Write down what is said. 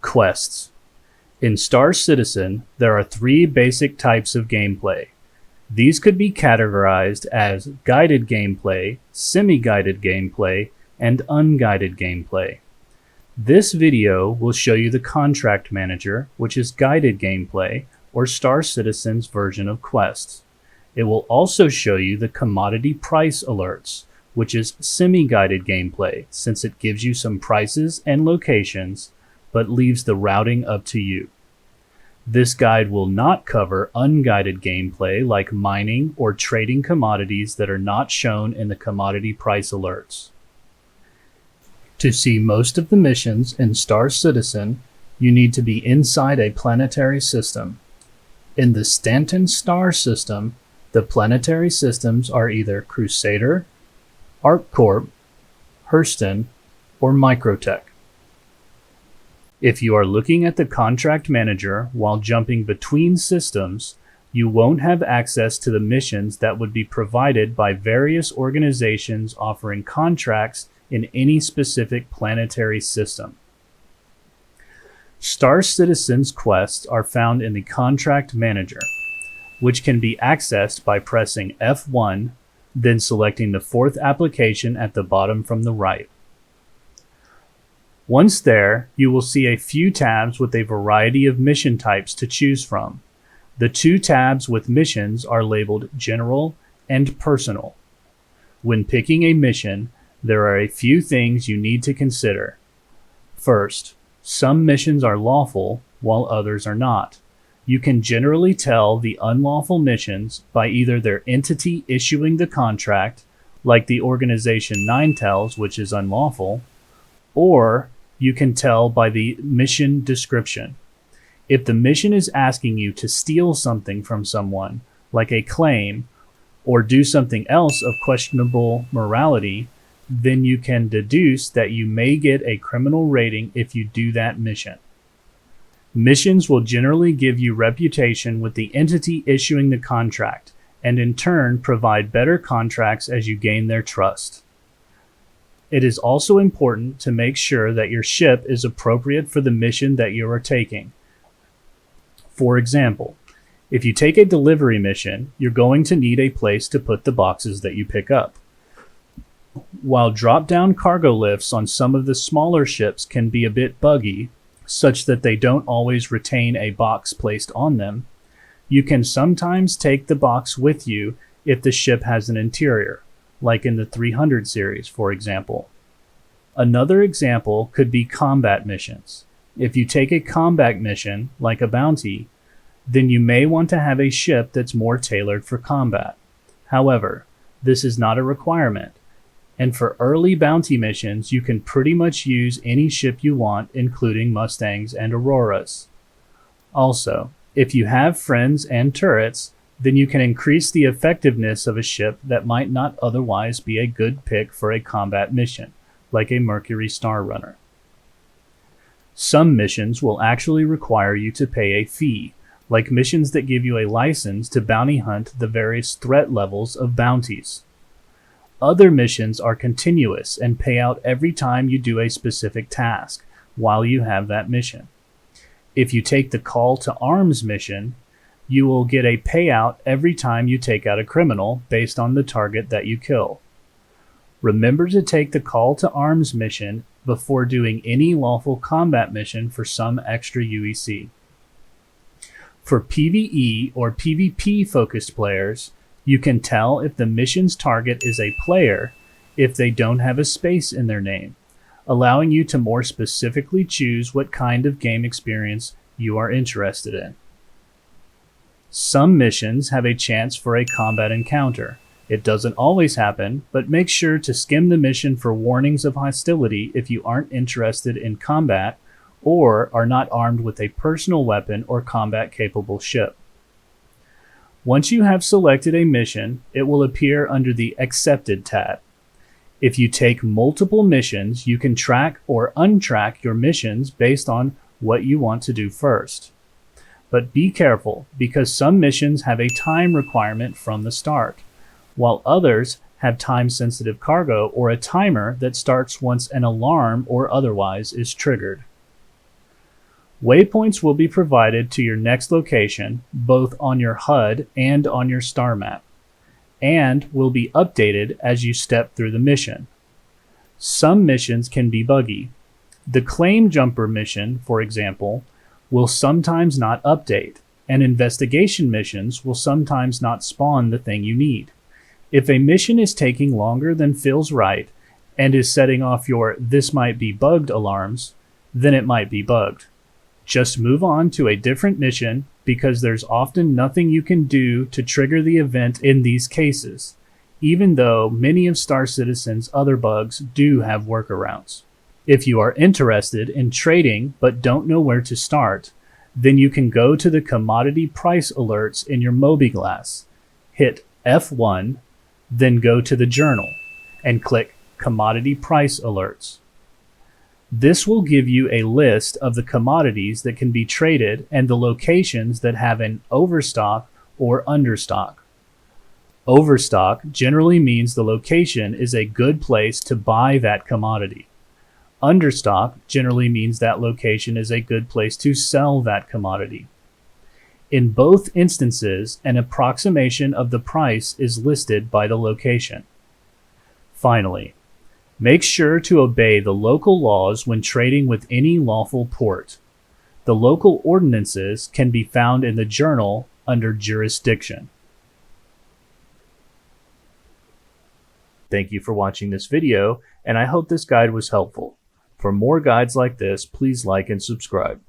Quests. In Star Citizen, there are 3 basic types of gameplay. These could be categorized as guided gameplay, semi-guided gameplay, and unguided gameplay. This video will show you the Contract Manager, which is guided gameplay, or Star Citizen's version of quests. It will also show you the commodity price alerts, which is semi-guided gameplay, since it gives you some prices and locations, but leaves the routing up to you. This guide will not cover unguided gameplay like mining or trading commodities that are not shown in the commodity price alerts. To see most of the missions in Star Citizen, you need to be inside a planetary system. In the Stanton Star system, the planetary systems are either Crusader, ArcCorp, Hurston, or Microtech. If you are looking at the Contract Manager while jumping between systems, you won't have access to the missions that would be provided by various organizations offering contracts in any specific planetary system. Star Citizen's quests are found in the Contract Manager, which can be accessed by pressing F1, then selecting the 4th application at the bottom from the right. Once there, you will see a few tabs with a variety of mission types to choose from. The 2 tabs with missions are labeled General and Personal. When picking a mission, there are a few things you need to consider. First, some missions are lawful while others are not. You can generally tell the unlawful missions by either their entity issuing the contract, like the Organization 9 tells, which is unlawful, or you can tell by the mission description. If the mission is asking you to steal something from someone, like a claim, or do something else of questionable morality, then you can deduce that you may get a criminal rating if you do that mission. Missions will generally give you reputation with the entity issuing the contract, and in turn provide better contracts as you gain their trust. It is also important to make sure that your ship is appropriate for the mission that you are taking. For example, if you take a delivery mission, you're going to need a place to put the boxes that you pick up. While drop-down cargo lifts on some of the smaller ships can be a bit buggy, such that they don't always retain a box placed on them, you can sometimes take the box with you if the ship has an interior, like in the 300 series, for example. Another example could be combat missions. If you take a combat mission, like a bounty, then you may want to have a ship that's more tailored for combat. However, this is not a requirement, and for early bounty missions, you can pretty much use any ship you want, including Mustangs and Auroras. Also, if you have friends and turrets, then you can increase the effectiveness of a ship that might not otherwise be a good pick for a combat mission, like a Mercury Star Runner. Some missions will actually require you to pay a fee, like missions that give you a license to bounty hunt the various threat levels of bounties. Other missions are continuous and pay out every time you do a specific task while you have that mission. If you take the Call to Arms mission, you will get a payout every time you take out a criminal based on the target that you kill. Remember to take the Call to Arms mission before doing any lawful combat mission for some extra UEC. For PvE or PvP focused players, you can tell if the mission's target is a player if they don't have a space in their name, allowing you to more specifically choose what kind of game experience you are interested in. Some missions have a chance for a combat encounter. It doesn't always happen, but make sure to skim the mission for warnings of hostility if you aren't interested in combat or are not armed with a personal weapon or combat-capable ship. Once you have selected a mission, it will appear under the Accepted tab. If you take multiple missions, you can track or untrack your missions based on what you want to do first. But be careful, because some missions have a time requirement from the start, while others have time-sensitive cargo or a timer that starts once an alarm or otherwise is triggered. Waypoints will be provided to your next location, both on your HUD and on your star map, and will be updated as you step through the mission. Some missions can be buggy. The Claim Jumper mission, for example, will sometimes not update, and investigation missions will sometimes not spawn the thing you need. If a mission is taking longer than feels right and is setting off your "this might be bugged" alarms, then it might be bugged. Just move on to a different mission because there's often nothing you can do to trigger the event in these cases, even though many of Star Citizen's other bugs do have workarounds. If you are interested in trading but don't know where to start, then you can go to the commodity price alerts in your mobiGlas, hit F1, then go to the journal and click Commodity Price Alerts. This will give you a list of the commodities that can be traded and the locations that have an overstock or understock. Overstock generally means the location is a good place to buy that commodity. Understock generally means that location is a good place to sell that commodity. In both instances, an approximation of the price is listed by the location. Finally, make sure to obey the local laws when trading with any lawful port. The local ordinances can be found in the journal under Jurisdiction. Thank you for watching this video, and I hope this guide was helpful. For more guides like this, please like and subscribe.